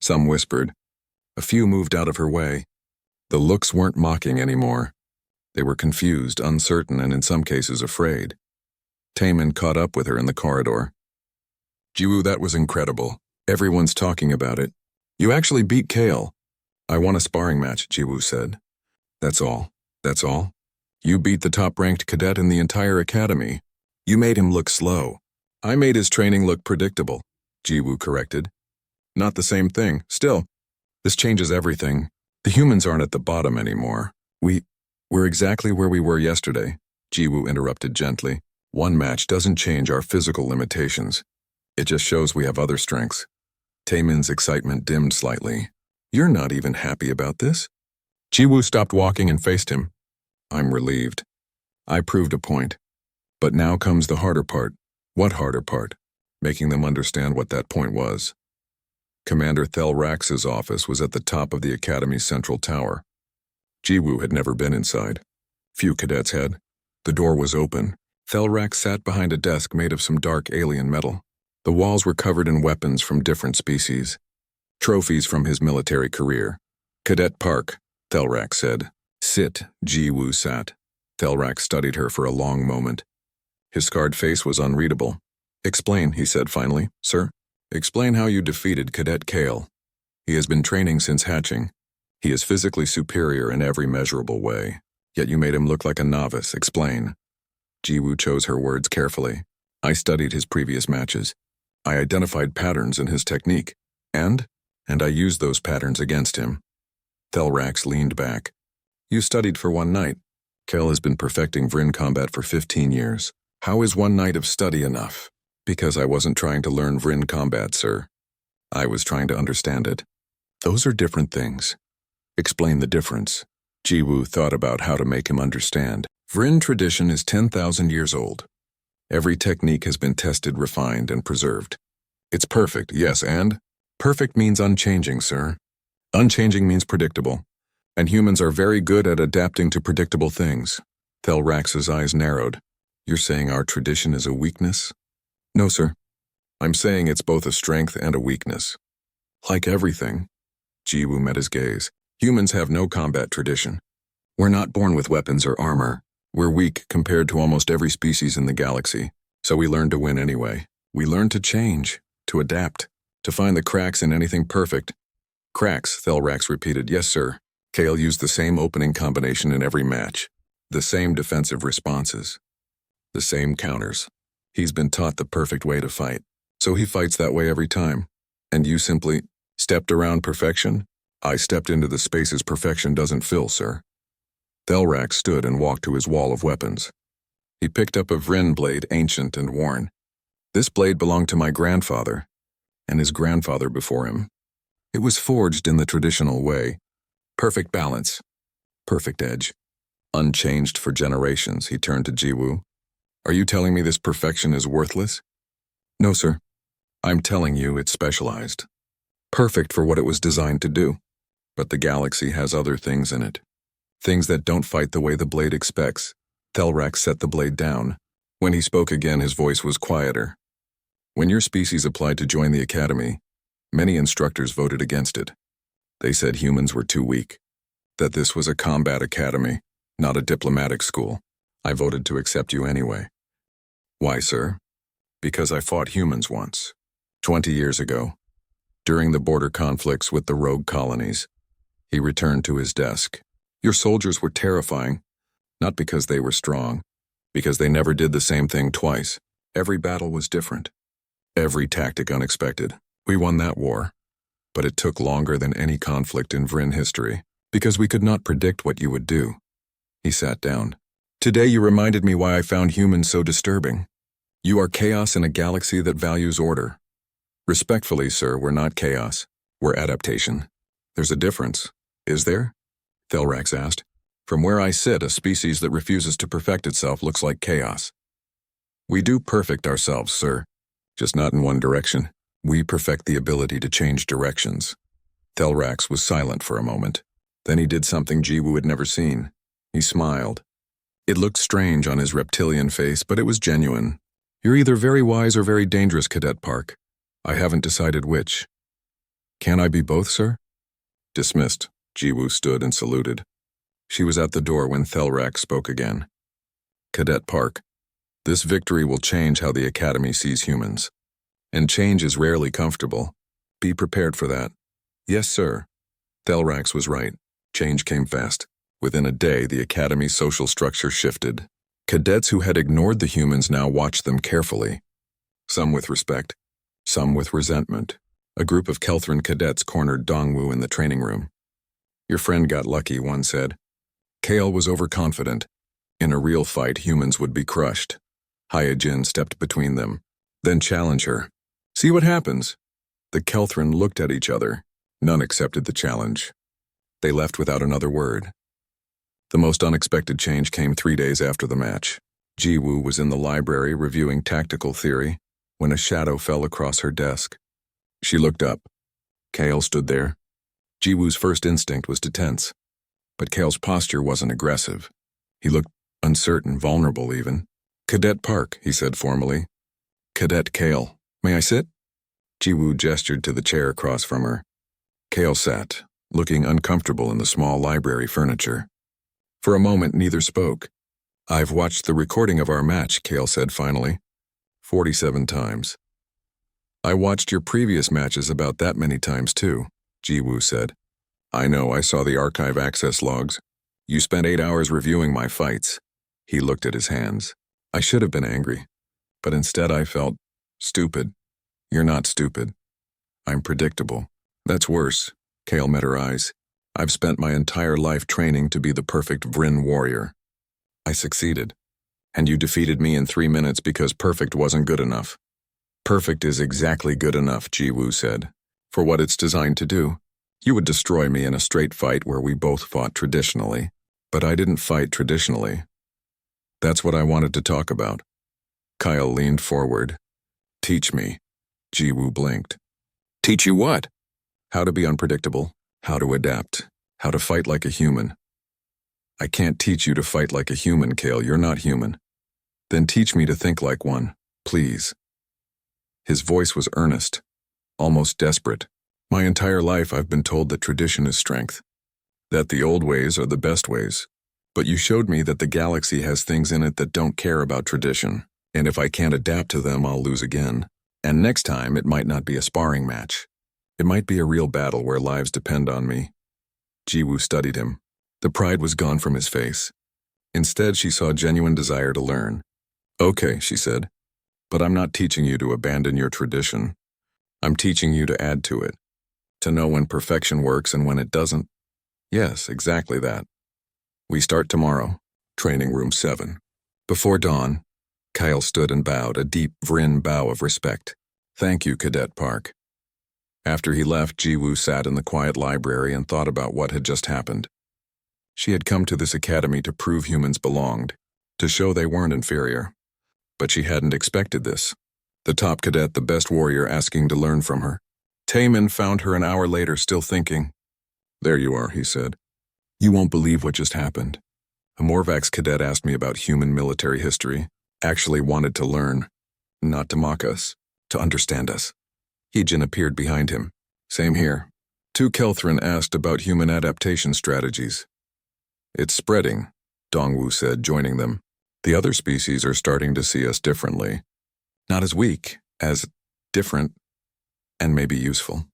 Some whispered. A few moved out of her way. The looks weren't mocking anymore. They were confused, uncertain, and in some cases afraid. Taemin caught up with her in the corridor. Jiwoo, that was incredible. Everyone's talking about it. You actually beat Kale. I won a sparring match, Jiwoo said. That's all. That's all. You beat the top-ranked cadet in the entire academy. You made him look slow. I made his training look predictable, Jiwoo corrected. Not the same thing. Still, this changes everything. The humans aren't at the bottom anymore. We're exactly where we were yesterday, Jiwoo interrupted gently. One match doesn't change our physical limitations. It just shows we have other strengths. Taemin's excitement dimmed slightly. You're not even happy about this? Jiwoo stopped walking and faced him. I'm relieved. I proved a point. But now comes the harder part. What harder part? Making them understand what that point was. Commander Thelrax's office was at the top of the Academy's central tower. Jiwoo had never been inside. Few cadets had. The door was open. Thelrax sat behind a desk made of some dark alien metal. The walls were covered in weapons from different species. Trophies from his military career. Cadet Park, Thelrax said. Sit, Jiwoo sat. Thelrax studied her for a long moment. His scarred face was unreadable. Explain, he said finally. Sir? Explain how you defeated Cadet Kale. He has been training since hatching. He is physically superior in every measurable way. Yet you made him look like a novice. Explain. Jiwoo chose her words carefully. I studied his previous matches. I identified patterns in his technique. And I used those patterns against him. Thelrax leaned back. You studied for one night. Kale has been perfecting Vrin combat for 15 years. How is one night of study enough? Because I wasn't trying to learn Vrin combat, sir. I was trying to understand it. Those are different things. Explain the difference. Jiwoo thought about how to make him understand. Vrin tradition is 10,000 years old. Every technique has been tested, refined, and preserved. It's perfect, yes, and? Perfect means unchanging, sir. Unchanging means predictable. And humans are very good at adapting to predictable things. Thelrax's eyes narrowed. You're saying our tradition is a weakness? No, sir. I'm saying it's both a strength and a weakness. Like everything. Jiwoo met his gaze. Humans have no combat tradition. We're not born with weapons or armor. We're weak compared to almost every species in the galaxy. So we learn to win anyway. We learn to change, to adapt, to find the cracks in anything perfect. Cracks, Thelrax repeated. Yes, sir. Kale used the same opening combination in every match. The same defensive responses. The same counters. He's been taught the perfect way to fight. So he fights that way every time. And you simply stepped around perfection? I stepped into the spaces perfection doesn't fill, sir. Thelrax stood and walked to his wall of weapons. He picked up a Vrin blade, ancient and worn. This blade belonged to my grandfather, and his grandfather before him. It was forged in the traditional way. Perfect balance, perfect edge, unchanged for generations. He turned to Jiwoo. Are you telling me this perfection is worthless? No, sir. I'm telling you it's specialized. Perfect for what it was designed to do. But the galaxy has other things in it. Things that don't fight the way the blade expects. Thelrax set the blade down. When he spoke again, his voice was quieter. When your species applied to join the academy, many instructors voted against it. They said humans were too weak, that this was a combat academy, not a diplomatic school. I voted to accept you anyway. Why, sir? Because I fought humans once, 20 years ago, during the border conflicts with the rogue colonies. He returned to his desk. Your soldiers were terrifying, not because they were strong, because they never did the same thing twice. Every battle was different. Every tactic unexpected. We won that war. But it took longer than any conflict in Vryn history, because we could not predict what you would do. He sat down. Today you reminded me why I found humans so disturbing. You are chaos in a galaxy that values order. Respectfully, sir, we're not chaos. We're adaptation. There's a difference. Is there? Thelrax asked. From where I sit, a species that refuses to perfect itself looks like chaos. We do perfect ourselves, sir. Just not in one direction. We perfect the ability to change directions. Thelrax was silent for a moment. Then he did something Jiwoo had never seen. He smiled. It looked strange on his reptilian face, but it was genuine. You're either very wise or very dangerous, Cadet Park. I haven't decided which. Can I be both, sir? Dismissed. Jiwoo stood and saluted. She was at the door when Thelrax spoke again. Cadet Park, this victory will change how the Academy sees humans. And change is rarely comfortable. Be prepared for that. Yes, sir. Thelrax was right. Change came fast. Within a day, the Academy's social structure shifted. Cadets who had ignored the humans now watched them carefully. Some with respect, some with resentment. A group of Kelthran cadets cornered Dongwoo in the training room. Your friend got lucky, one said. Kale was overconfident. In a real fight, humans would be crushed. Hyojin stepped between them. Then challenge her. See what happens. The Kelthran looked at each other. None accepted the challenge. They left without another word. The most unexpected change came 3 days after the match. Jiwoo was in the library reviewing tactical theory when a shadow fell across her desk. She looked up. Kale stood there. Jiwoo's first instinct was to tense. But Kale's posture wasn't aggressive. He looked uncertain, vulnerable even. Cadet Park, he said formally. Cadet Kale, may I sit? Jiwoo gestured to the chair across from her. Kale sat, looking uncomfortable in the small library furniture. For a moment, neither spoke. I've watched the recording of our match, Kale said finally. 47 times. I watched your previous matches about that many times too, Jiwoo said. I know, I saw the archive access logs. You spent 8 hours reviewing my fights. He looked at his hands. I should have been angry, but instead I felt stupid. You're not stupid. I'm predictable. That's worse. Kale met her eyes. I've spent my entire life training to be the perfect Vryn warrior. I succeeded. And you defeated me in 3 minutes because perfect wasn't good enough. Perfect is exactly good enough, Jiwoo said, for what it's designed to do. You would destroy me in a straight fight where we both fought traditionally, but I didn't fight traditionally. That's what I wanted to talk about. Kyle leaned forward. Teach me. Jiwoo blinked. Teach you what? How to be unpredictable, how to adapt, how to fight like a human. I can't teach you to fight like a human, Kale. You're not human. Then teach me to think like one, please. His voice was earnest, almost desperate. My entire life I've been told that tradition is strength, that the old ways are the best ways. But you showed me that the galaxy has things in it that don't care about tradition, and if I can't adapt to them, I'll lose again. And next time, it might not be a sparring match. It might be a real battle where lives depend on me. Jiwoo studied him. The pride was gone from his face. Instead, she saw genuine desire to learn. Okay, she said, but I'm not teaching you to abandon your tradition. I'm teaching you to add to it. To know when perfection works and when it doesn't. Yes, exactly that. We start tomorrow, training room 7. Before dawn, Kyle stood and bowed, a deep Vrin bow of respect. "Thank you, Cadet Park." After he left, Jiwoo sat in the quiet library and thought about what had just happened. She had come to this academy to prove humans belonged, to show they weren't inferior. But she hadn't expected this. The top cadet, the best warrior, asking to learn from her. Taemin found her an hour later, still thinking. "There you are," he said. "You won't believe what just happened. A Morvax cadet asked me about human military history, actually wanted to learn, not to mock us, to understand us." Heejin appeared behind him. "Same here." Two Kelthrin asked about human adaptation strategies. "It's spreading," Dongwu said, joining them. "The other species are starting to see us differently. Not as weak, as different, and maybe useful."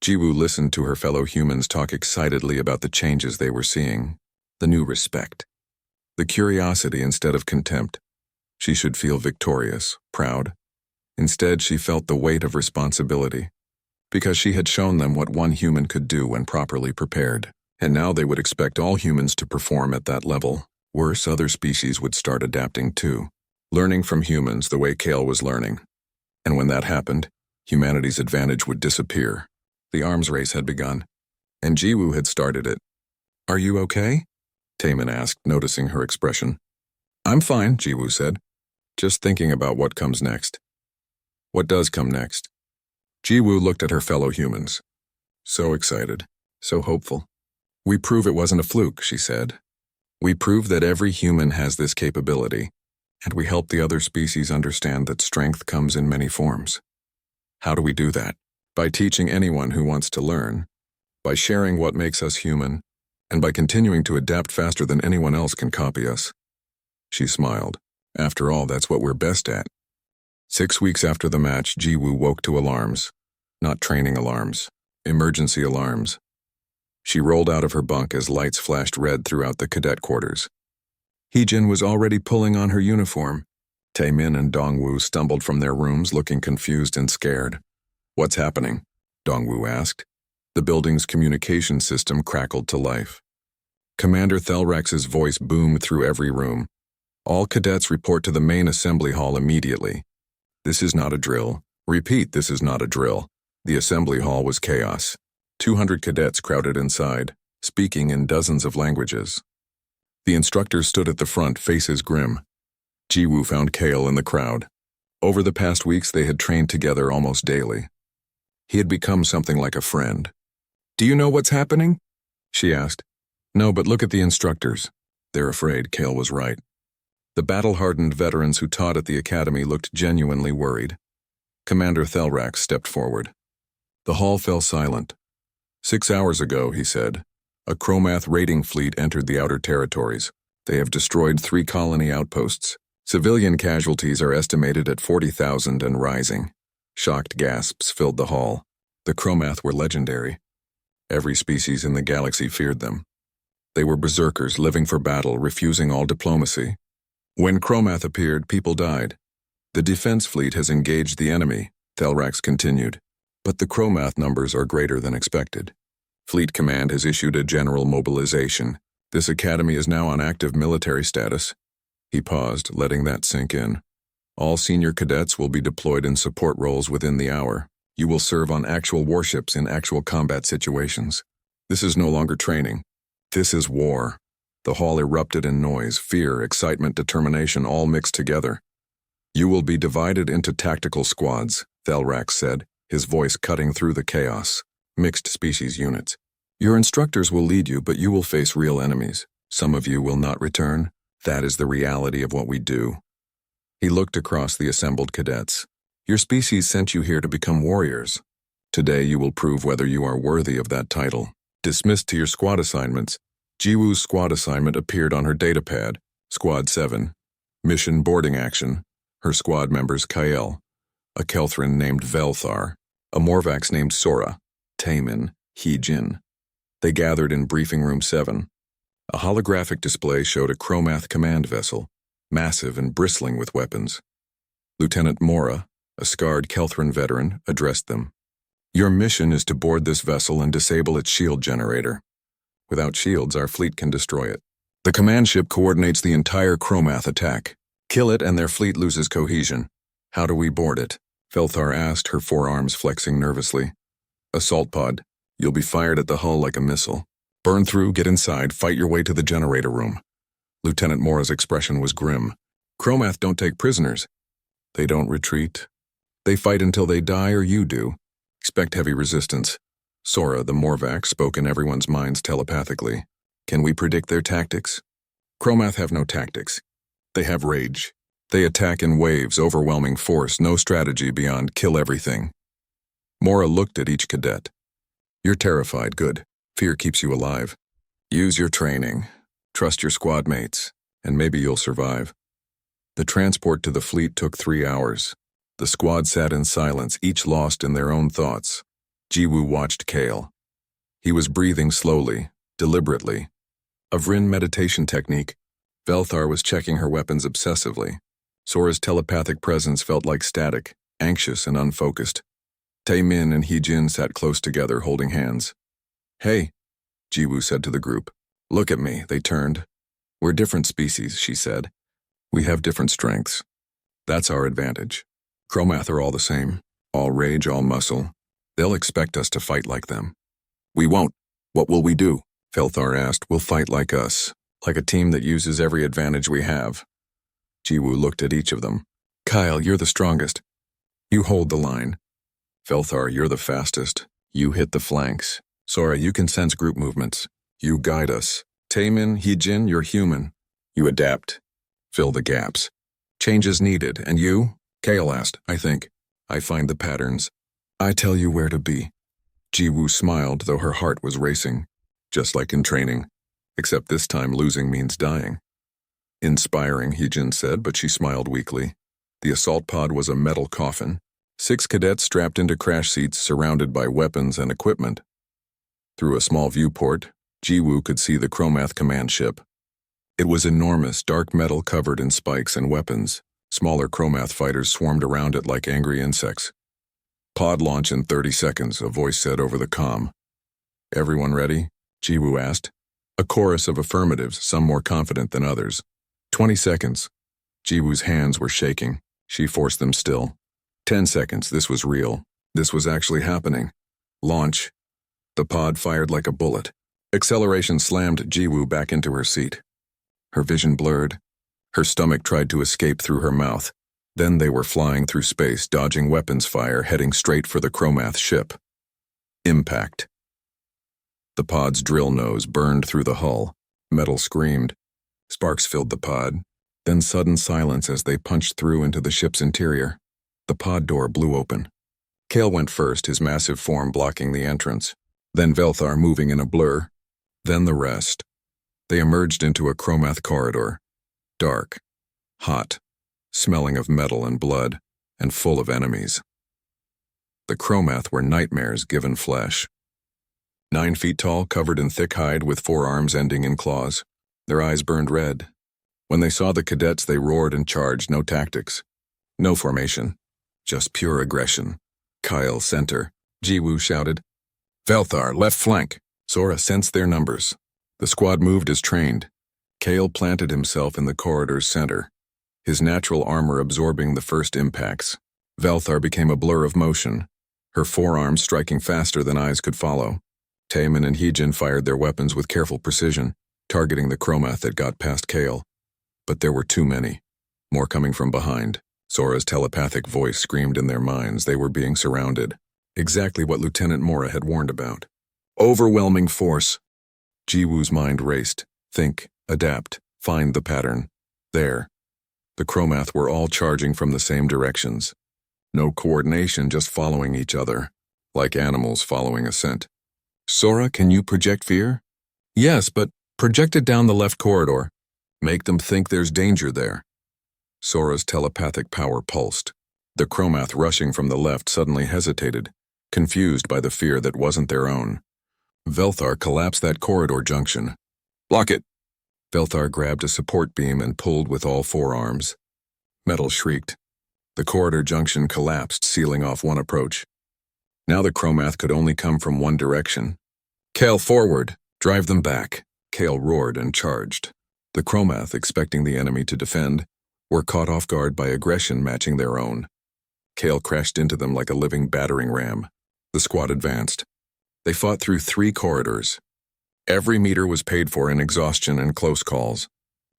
Jiwoo listened to her fellow humans talk excitedly about the changes they were seeing, the new respect, the curiosity instead of contempt. She should feel victorious, proud. Instead, she felt the weight of responsibility, because she had shown them what one human could do when properly prepared. And now they would expect all humans to perform at that level. Worse, other species would start adapting too, learning from humans the way Kale was learning. And when that happened, humanity's advantage would disappear. The arms race had begun, and Jiwoo had started it. "Are you okay?" Taemin asked, noticing her expression. "I'm fine," Jiwoo said. "Just thinking about what comes next." "What does come next?" Jiwoo looked at her fellow humans. So excited, so hopeful. "We prove it wasn't a fluke," she said. "We prove that every human has this capability, and we help the other species understand that strength comes in many forms." "How do we do that?" "By teaching anyone who wants to learn, by sharing what makes us human, and by continuing to adapt faster than anyone else can copy us." She smiled. "After all, that's what we're best at." 6 weeks after the match, Jiwoo woke to alarms. Not training alarms, emergency alarms. She rolled out of her bunk as lights flashed red throughout the cadet quarters. Heejin was already pulling on her uniform. Taemin and Dongwu stumbled from their rooms looking confused and scared. "What's happening?" Dongwu asked. The building's communication system crackled to life. Commander Thelrax's voice boomed through every room. "All cadets report to the main assembly hall immediately. This is not a drill. Repeat, this is not a drill." The assembly hall was chaos. 200 cadets crowded inside, speaking in dozens of languages. The instructors stood at the front, faces grim. Jiwoo found Kale in the crowd. Over the past weeks, they had trained together almost daily. He had become something like a friend. "Do you know what's happening?" she asked. "No, but look at the instructors. They're afraid." Kale was right. The battle-hardened veterans who taught at the academy looked genuinely worried. Commander Thelrax stepped forward. The hall fell silent. 6 hours ago, he said, a Chromath raiding fleet entered the outer territories. They have destroyed 3 colony outposts. Civilian casualties are estimated at 40,000 and rising. Shocked gasps filled the hall. The Chromath were legendary. Every species in the galaxy feared them. They were berserkers living for battle, refusing all diplomacy. When Chromath appeared, people died. "The defense fleet has engaged the enemy," Thelrax continued. "But the Chromath numbers are greater than expected. Fleet Command has issued a general mobilization. This academy is now on active military status." He paused, letting that sink in. "All senior cadets will be deployed in support roles within the hour. You will serve on actual warships in actual combat situations. This is no longer training. This is war." The hall erupted in noise, fear, excitement, determination, all mixed together. "You will be divided into tactical squads," Thelrax said, his voice cutting through the chaos. "Mixed species units. Your instructors will lead you, but you will face real enemies. Some of you will not return. That is the reality of what we do." He looked across the assembled cadets. "Your species sent you here to become warriors. Today you will prove whether you are worthy of that title. Dismissed to your squad assignments." Jiwoo's squad assignment appeared on her datapad. Squad 7. Mission boarding action. Her squad members Kael, a Kelthrin named Velthar, a Morvax named Sora, Taemin, Heejin. They gathered in briefing room 7. A holographic display showed a Chromath command vessel, massive and bristling with weapons. Lieutenant Mora, a scarred Kelthrin veteran, addressed them. "Your mission is to board this vessel and disable its shield generator. Without shields, our fleet can destroy it. The command ship coordinates the entire Chromath attack. Kill it and their fleet loses cohesion. How do we board it? Velthar asked, her forearms flexing nervously. Assault pod. You'll be fired at the hull like a missile. Burn through, get inside, fight your way to the generator room. Lieutenant Mora's expression was grim. Chromath don't take prisoners. They don't retreat. They fight until they die or you do. Expect heavy resistance. Sora, the Morvac, spoke in everyone's minds telepathically. Can we predict their tactics? Chromath have no tactics. They have rage. They attack in waves, overwhelming force, no strategy beyond kill everything. Mora looked at each cadet. You're terrified, good. Fear keeps you alive. Use your training. Trust your squad mates, and maybe you'll survive. The transport to the fleet took 3 hours. The squad sat in silence, each lost in their own thoughts. Jiwoo watched Kale. He was breathing slowly, deliberately. A Vryn meditation technique. Velthar was checking her weapons obsessively. Sora's telepathic presence felt like static, anxious and unfocused. Taemin and Heejin sat close together, holding hands. Hey, Jiwoo said to the group. Look at me, they turned. We're different species, she said. We have different strengths. That's our advantage. Chromath are all the same. All rage, all muscle. They'll expect us to fight like them. We won't. What will we do? Velthar asked. We'll fight like us. Like a team that uses every advantage we have. Jiwoo looked at each of them. Kyle, you're the strongest. You hold the line. Velthar, you're the fastest. You hit the flanks. Sora, you can sense group movements. You guide us. Taemin, Heejin, you're human. You adapt. Fill the gaps. Change is needed. And you? Kale asked. I think. I find the patterns. I tell you where to be. Jiwoo smiled, though her heart was racing. Just like in training. Except this time losing means dying. Inspiring, Heejin said, but she smiled weakly. The assault pod was a metal coffin. 6 cadets strapped into crash seats surrounded by weapons and equipment. Through a small viewport, Jiwoo could see the Chromath command ship. It was enormous, dark metal covered in spikes and weapons. Smaller Chromath fighters swarmed around it like angry insects. Pod launch in 30 seconds, a voice said over the comm. Everyone ready? Jiwoo asked. A chorus of affirmatives, some more confident than others. 20 seconds. Jiwoo's hands were shaking. She forced them still. 10 seconds, this was real. This was actually happening. Launch. The pod fired like a bullet. Acceleration slammed Jiwoo back into her seat. Her vision blurred. Her stomach tried to escape through her mouth. Then they were flying through space, dodging weapons fire, heading straight for the Chromath ship. Impact. The pod's drill nose burned through the hull. Metal screamed. Sparks filled the pod. Then sudden silence as they punched through into the ship's interior. The pod door blew open. Kale went first, his massive form blocking the entrance. Then Velthar moving in a blur. Then the rest. They emerged into a Chromath corridor. Dark. Hot. Smelling of metal and blood. And full of enemies. The Chromath were nightmares given flesh. 9 feet tall, covered in thick hide with forearms ending in claws. Their eyes burned red. When they saw the cadets, they roared and charged, no tactics. No formation. Just pure aggression. Kyle, center. Jiwoo shouted. Velthar, left flank. Sora sensed their numbers. The squad moved as trained. Kale planted himself in the corridor's center, his natural armor absorbing the first impacts. Velthar became a blur of motion, her forearms striking faster than eyes could follow. Taemin and Heejin fired their weapons with careful precision, targeting the Chromath that got past Kale. But there were too many. More coming from behind. Sora's telepathic voice screamed in their minds. They were being surrounded. Exactly what Lieutenant Mora had warned about. Overwhelming force. Jiwoo's mind raced. Think, adapt, find the pattern. There. The Chromath were all charging from the same directions. No coordination, just following each other, like animals following a scent. Sora, can you project fear? Yes, but project it down the left corridor. Make them think there's danger there. Sora's telepathic power pulsed. The Chromath rushing from the left suddenly hesitated, confused by the fear that wasn't their own. Velthar collapsed that corridor junction. Block it! Velthar grabbed a support beam and pulled with all 4 arms. Metal shrieked. The corridor junction collapsed, sealing off one approach. Now the Chromath could only come from one direction. Kale, forward! Drive them back! Kale roared and charged. The Chromath, expecting the enemy to defend, were caught off guard by aggression matching their own. Kale crashed into them like a living battering ram. The squad advanced. They fought through 3 corridors. Every meter was paid for in exhaustion and close calls.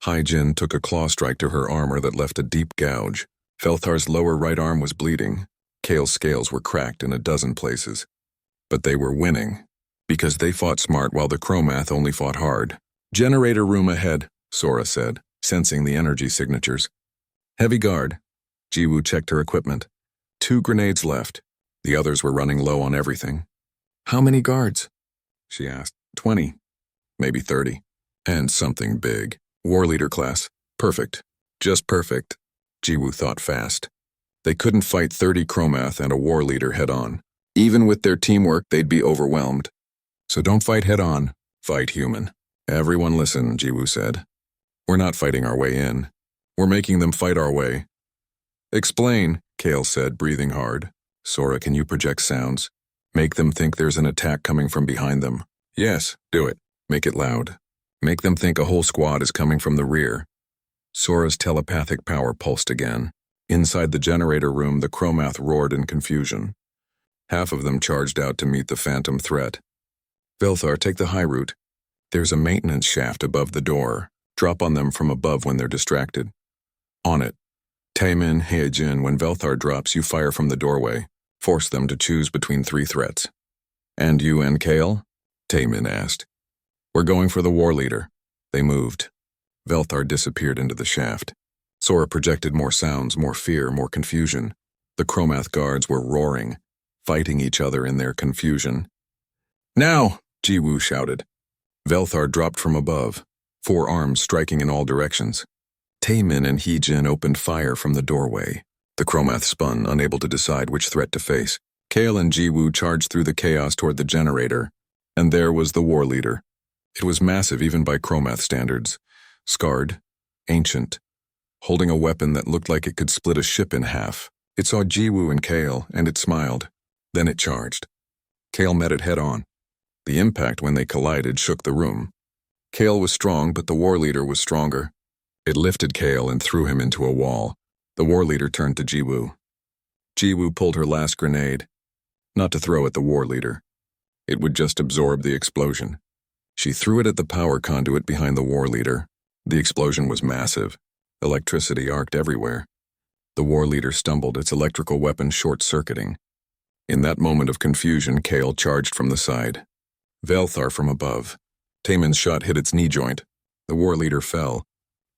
Hai-Jin took a claw strike to her armor that left a deep gouge. Velthar's lower right arm was bleeding. Kale's scales were cracked in a dozen places. But they were winning, because they fought smart while the Chromath only fought hard. "Generator room ahead," Sora said, sensing the energy signatures. "Heavy guard." Jiwoo checked her equipment. 2 grenades left. The others were running low on everything. "How many guards?" she asked. 20, maybe 30. And something big. War leader class. Perfect. Just perfect. Jiwoo thought fast. They couldn't fight 30 Chromath and a war leader head-on. Even with their teamwork, they'd be overwhelmed. So don't fight head-on, fight human. "Everyone listen," Jiwoo said. "We're not fighting our way in. We're making them fight our way." "Explain," Kale said, breathing hard. "Sora, can you project sounds? Make them think there's an attack coming from behind them." "Yes, do it. Make it loud. Make them think a whole squad is coming from the rear." Sora's telepathic power pulsed again. Inside the generator room, the Chromath roared in confusion. Half of them charged out to meet the phantom threat. "Velthar, take the high route. There's a maintenance shaft above the door. Drop on them from above when they're distracted." "On it." "Taemin, Hai-Jin, when Velthar drops, you fire from the doorway. Force them to choose between 3 threats." "And you and Kale?" Taemin asked. "We're going for the war leader." They moved. Velthar disappeared into the shaft. Sora projected more sounds, more fear, more confusion. The Chromath guards were roaring, fighting each other in their confusion. "Now!" Jiwoo shouted. Velthar dropped from above, 4 arms striking in all directions. Taemin and Hai-Jin opened fire from the doorway. The Chromath spun, unable to decide which threat to face. Kale and Jiwoo charged through the chaos toward the generator, and there was the war leader. It was massive even by Chromath standards. Scarred, ancient, holding a weapon that looked like it could split a ship in half. It saw Jiwoo and Kale, and it smiled. Then it charged. Kale met it head-on. The impact when they collided shook the room. Kale was strong, but the war leader was stronger. It lifted Kale and threw him into a wall. The war leader turned to Jiwoo. Jiwoo pulled her last grenade, not to throw at the war leader. It would just absorb the explosion. She threw it at the power conduit behind the war leader. The explosion was massive. Electricity arced everywhere. The war leader stumbled, its electrical weapon short-circuiting. In that moment of confusion, Kale charged from the side. Velthar from above. Taemin's shot hit its knee joint. The war leader fell.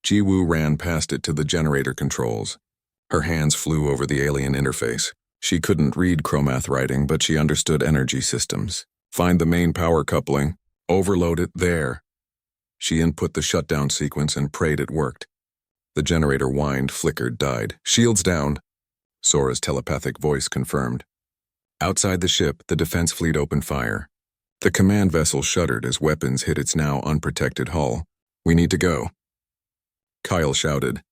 Jiwoo ran past it to the generator controls. Her hands flew over the alien interface. She couldn't read Chromath writing, but she understood energy systems. Find the main power coupling. Overload it there. She input the shutdown sequence and prayed it worked. The generator whined, flickered, died. "Shields down," Sora's telepathic voice confirmed. Outside the ship, the defense fleet opened fire. The command vessel shuddered as weapons hit its now unprotected hull. "We need to go." Kyle shouted,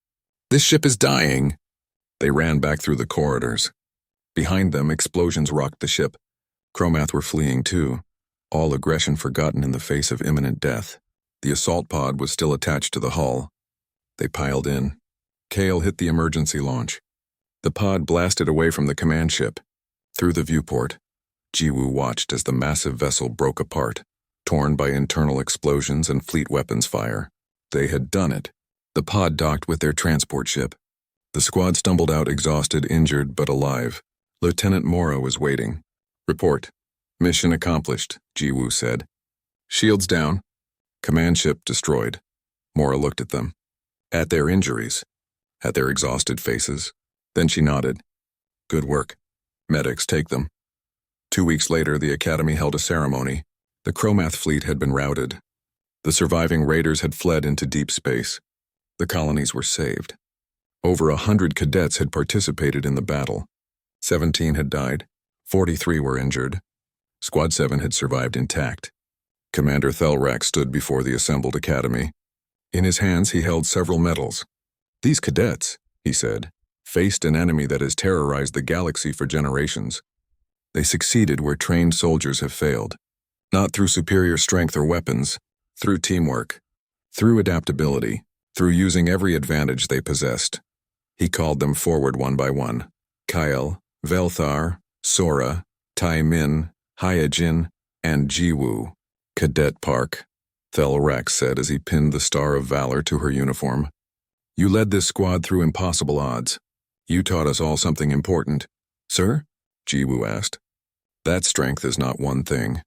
"This ship is dying!" They ran back through the corridors. Behind them, explosions rocked the ship. Chromath were fleeing too, all aggression forgotten in the face of imminent death. The assault pod was still attached to the hull. They piled in. Kale hit the emergency launch. The pod blasted away from the command ship. Through the viewport, Jiwoo watched as the massive vessel broke apart, torn by internal explosions and fleet weapons fire. They had done it. The pod docked with their transport ship. The squad stumbled out exhausted, injured, but alive. Lieutenant Mora was waiting. "Report. Mission accomplished," Jiwoo said. "Shields down. Command ship destroyed." Mora looked at them. At their injuries. At their exhausted faces. Then she nodded. "Good work. Medics, take them." 2 weeks later, the Academy held a ceremony. The Chromath fleet had been routed. The surviving raiders had fled into deep space. The colonies were saved. Over 100 cadets had participated in the battle. 17 had died. 43 were injured. Squad 7 had survived intact. Commander Thelrak stood before the assembled academy. In his hands, he held several medals. "These cadets," he said, "faced an enemy that has terrorized the galaxy for generations. They succeeded where trained soldiers have failed. Not through superior strength or weapons, through teamwork, through adaptability, through using every advantage they possessed. He called them forward one by one. Kyle, Velthar, Sora, Tai Min, Hyojin, and Jiwoo. Cadet Park, Thelrex said as he pinned the Star of Valor to her uniform. You led this squad through impossible odds. You taught us all something important. Sir? Jiwoo asked. That strength is not one thing.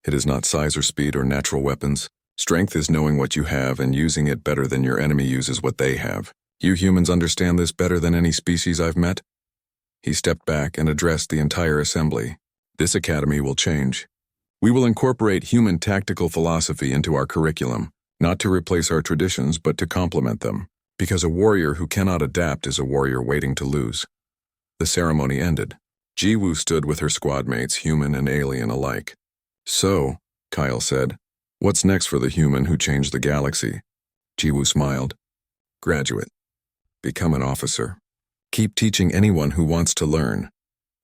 It is not size or speed or natural weapons. Strength is knowing what you have and using it better than your enemy uses what they have. You humans understand this better than any species I've met? He stepped back and addressed the entire assembly. This academy will change. We will incorporate human tactical philosophy into our curriculum, not to replace our traditions but to complement them, because a warrior who cannot adapt is a warrior waiting to lose. The ceremony ended. Jiwoo stood with her squad mates, human and alien alike. So, Kyle said, what's next for the human who changed the galaxy? Jiwoo smiled. Graduate. Become an officer. Keep teaching anyone who wants to learn.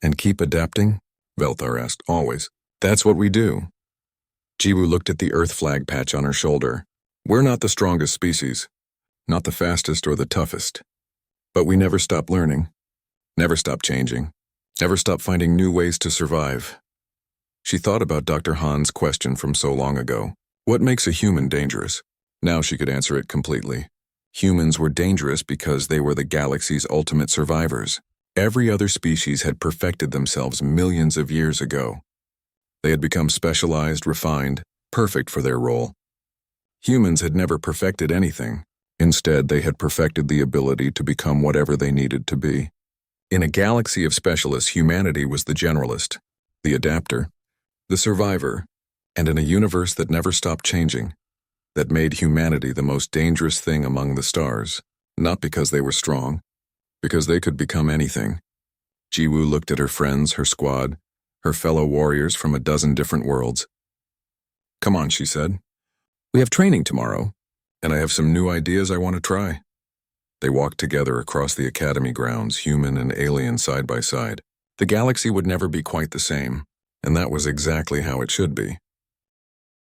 And keep adapting? Velthar asked. Always. That's what we do. Jiwoo looked at the Earth flag patch on her shoulder. We're not the strongest species, not the fastest or the toughest. But we never stop learning, never stop changing, never stop finding new ways to survive. She thought about Dr. Han's question from so long ago. What makes a human dangerous? Now she could answer it completely. Humans were dangerous because they were the galaxy's ultimate survivors. Every other species had perfected themselves millions of years ago. They had become specialized, refined, perfect for their role. Humans had never perfected anything. Instead, they had perfected the ability to become whatever they needed to be. In a galaxy of specialists, humanity was the generalist, the adapter, the survivor, and in a universe that never stopped changing, that made humanity the most dangerous thing among the stars, not because they were strong, because they could become anything. Jiwoo looked at her friends, her squad, her fellow warriors from a dozen different worlds. Come on, she said. We have training tomorrow, and I have some new ideas I want to try. They walked together across the academy grounds, human and alien side by side. The galaxy would never be quite the same, and that was exactly how it should be.